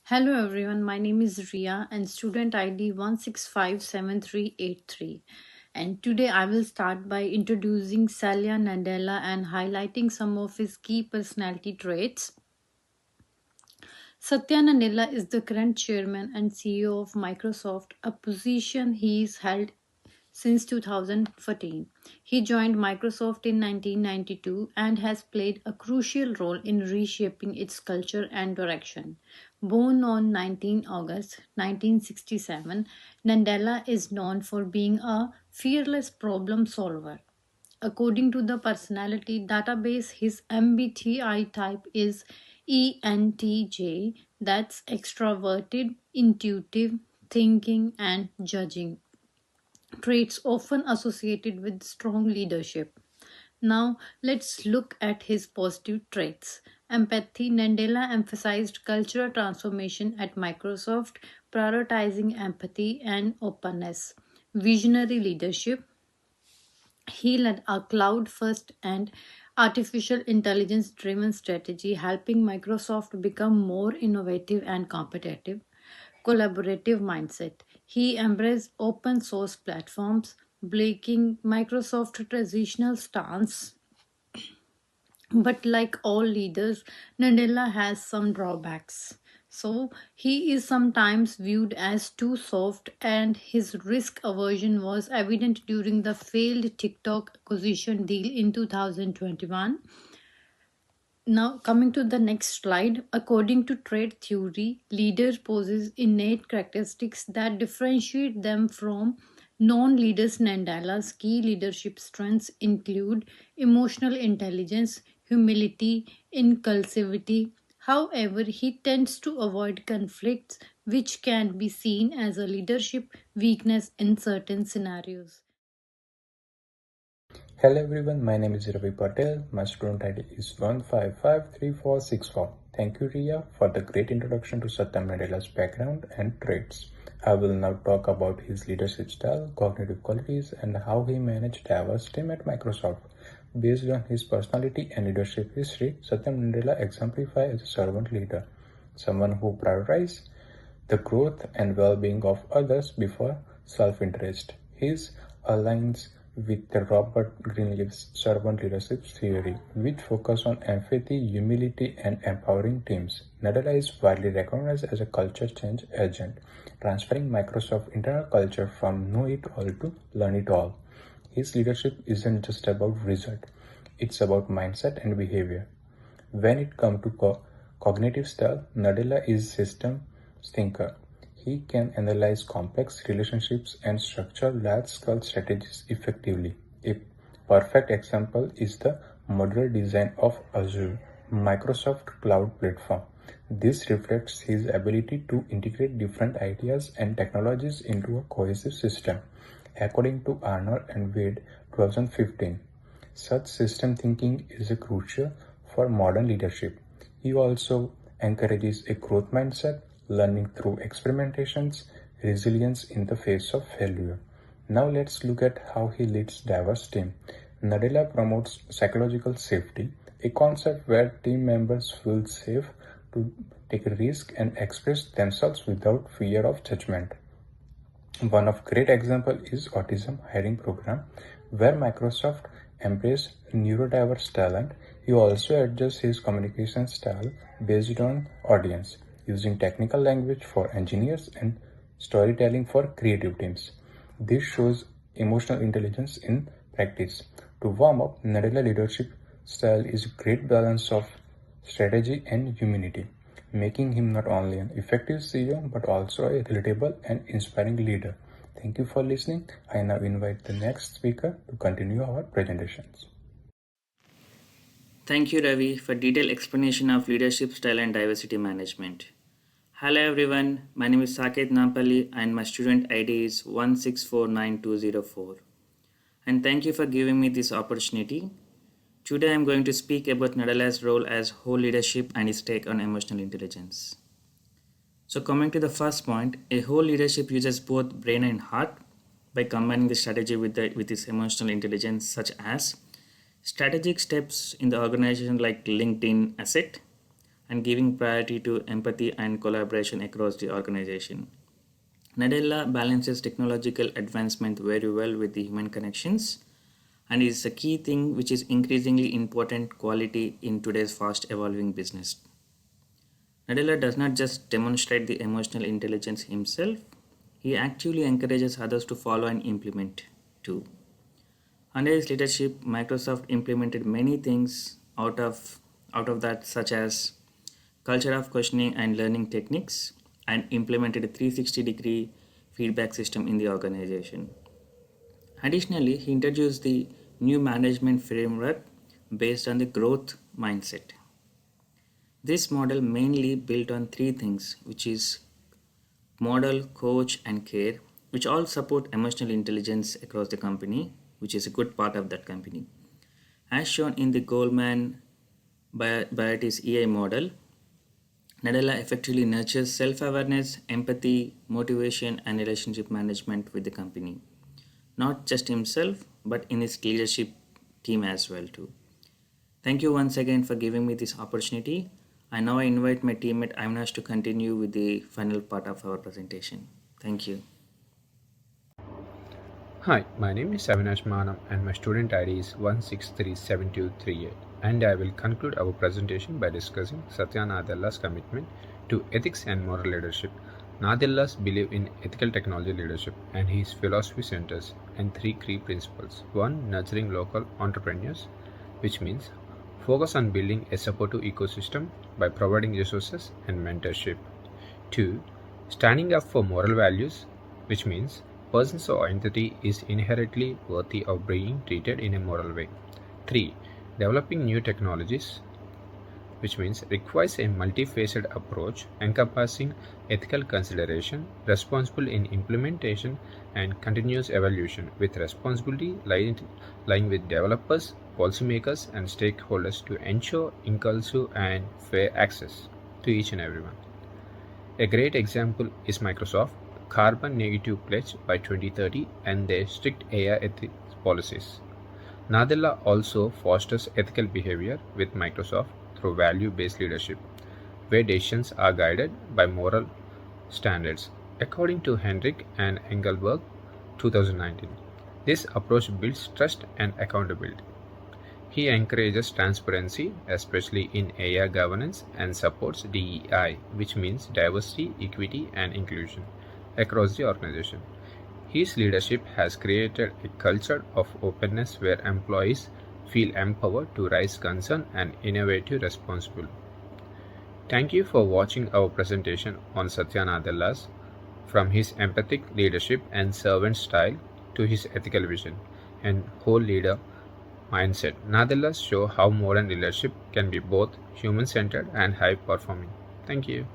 Hello everyone, my name is Ria and student ID 1657383. And today I will start by introducing Satya Nadella and highlighting some of his key personality traits. Satya Nadella is the current chairman and CEO of Microsoft, a position he has held since 2014. He joined Microsoft in 1992 and has played a crucial role in reshaping its culture and direction. Born on 19 August 1967, Nadella is known for being a fearless problem solver. According to the personality database, his MBTI type is ENTJ, that's extroverted, intuitive, thinking, and judging, traits often associated with strong leadership. Now, let's look at his positive traits. Empathy. Nadella emphasized cultural transformation at Microsoft, prioritizing empathy and openness. Visionary leadership. He led a cloud first and artificial intelligence driven strategy, helping Microsoft become more innovative and competitive. Collaborative mindset. He embraced open source platforms, breaking Microsoft's traditional stance. But like all leaders, Nadella has some drawbacks. So he is sometimes viewed as too soft, and his risk aversion was evident during the failed TikTok acquisition deal in 2021. Now, coming to the next slide, according to trade theory, leaders possess innate characteristics that differentiate them from non leaders. Nandalla's key leadership strengths include emotional intelligence, humility, inclusivity. However, he tends to avoid conflicts, which can be seen as a leadership weakness in certain scenarios. Hello everyone, my name is Ravi Patel. My student ID is 1553464. Thank you, Ria, for the great introduction to Satya Nadella's background and traits. I will now talk about his leadership style, cognitive qualities, and how he managed diverse team at Microsoft. Based on his personality and leadership history, Satya Nadella exemplifies as a servant leader, someone who prioritizes the growth and well-being of others before self-interest. His aligns with the Robert Greenleaf's servant leadership theory, which focus on empathy, humility, and empowering teams. Nadella is widely recognized as a culture change agent, transferring Microsoft's internal culture from know it all to learn it all. His leadership isn't just about result, it's about mindset and behavior. When it comes to cognitive style, Nadella is system thinker. He can analyze complex relationships and structure large-scale strategies effectively. A perfect example is the modular design of Azure, Microsoft Cloud Platform. This reflects his ability to integrate different ideas and technologies into a cohesive system. According to Arnold and Wade, 2015, such system thinking is crucial for modern leadership. He also encourages a growth mindset, learning through experimentations, resilience in the face of failure. Now let's look at how he leads diverse team. Nadella promotes psychological safety, a concept where team members feel safe to take a risk and express themselves without fear of judgment. One of great example is autism hiring program, where Microsoft embraced neurodiverse talent. He also adjusts his communication style based on audience, using technical language for engineers and storytelling for creative teams. This shows emotional intelligence in practice. To warm up, Nadella leadership style is a great balance of strategy and humanity, making him not only an effective CEO but also a relatable and inspiring leader. Thank you for listening. I now invite the next speaker to continue our presentations. Thank you, Ravi, for detailed explanation of leadership style and diversity management. Hello, everyone. My name is Saket Nampalli, and my student ID is 1649204. And thank you for giving me this opportunity. Today, I'm going to speak about Nadella's role as whole leadership and his take on emotional intelligence. So, coming to the first point, a whole leadership uses both brain and heart by combining the strategy with its emotional intelligence, such as strategic steps in the organization like LinkedIn asset, and giving priority to empathy and collaboration across the organization. Nadella balances technological advancement very well with the human connections and is a key thing which is increasingly important quality in today's fast evolving business. Nadella does not just demonstrate the emotional intelligence himself, he actively encourages others to follow and implement too. Under his leadership, Microsoft implemented many things out of that, such as culture of questioning and learning techniques, and implemented a 360-degree feedback system in the organization. Additionally, he introduced the new management framework based on the growth mindset. This model mainly built on three things, which is model, coach, and care, which all support emotional intelligence across the company, which is a good part of that company. As shown in the Goldman Biotis EI model, Nadella effectively nurtures self awareness, empathy, motivation, and relationship management with the company. Not just himself, but in his leadership team as well too. Thank you once again for giving me this opportunity. And now I invite my teammate Avinash to continue with the final part of our presentation. Thank you. Hi, my name is Avinash Manam and my student ID is 1637238, and I will conclude our presentation by discussing Satya Nadella's commitment to ethics and moral leadership. Nadella's belief in ethical technology leadership and his philosophy centers and three key principles. 1. Nurturing local entrepreneurs, which means focus on building a supportive ecosystem by providing resources and mentorship. 2. Standing up for moral values, which means persons or entity is inherently worthy of being treated in a moral way. 3. Developing new technologies, which means requires a multifaceted approach encompassing ethical consideration, responsible in implementation, and continuous evaluation, with responsibility lying with developers, policymakers, and stakeholders to ensure inclusive and fair access to each and everyone. A great example is Microsoft carbon negative pledge by 2030 and their strict AI ethics policies. Nadella also fosters ethical behavior with Microsoft through value-based leadership, where decisions are guided by moral standards, according to Henrik and Engelberg 2019. This approach builds trust and accountability. He encourages transparency, especially in AI governance, and supports DEI, which means diversity, equity, and inclusion, across the organization. His leadership has created a culture of openness where employees feel empowered to raise concern and innovate responsibly. Thank you for watching our presentation on Satya Nadella's, from his empathic leadership and servant style to his ethical vision and whole leader mindset. Nadella show how modern leadership can be both human-centered and high-performing. Thank you.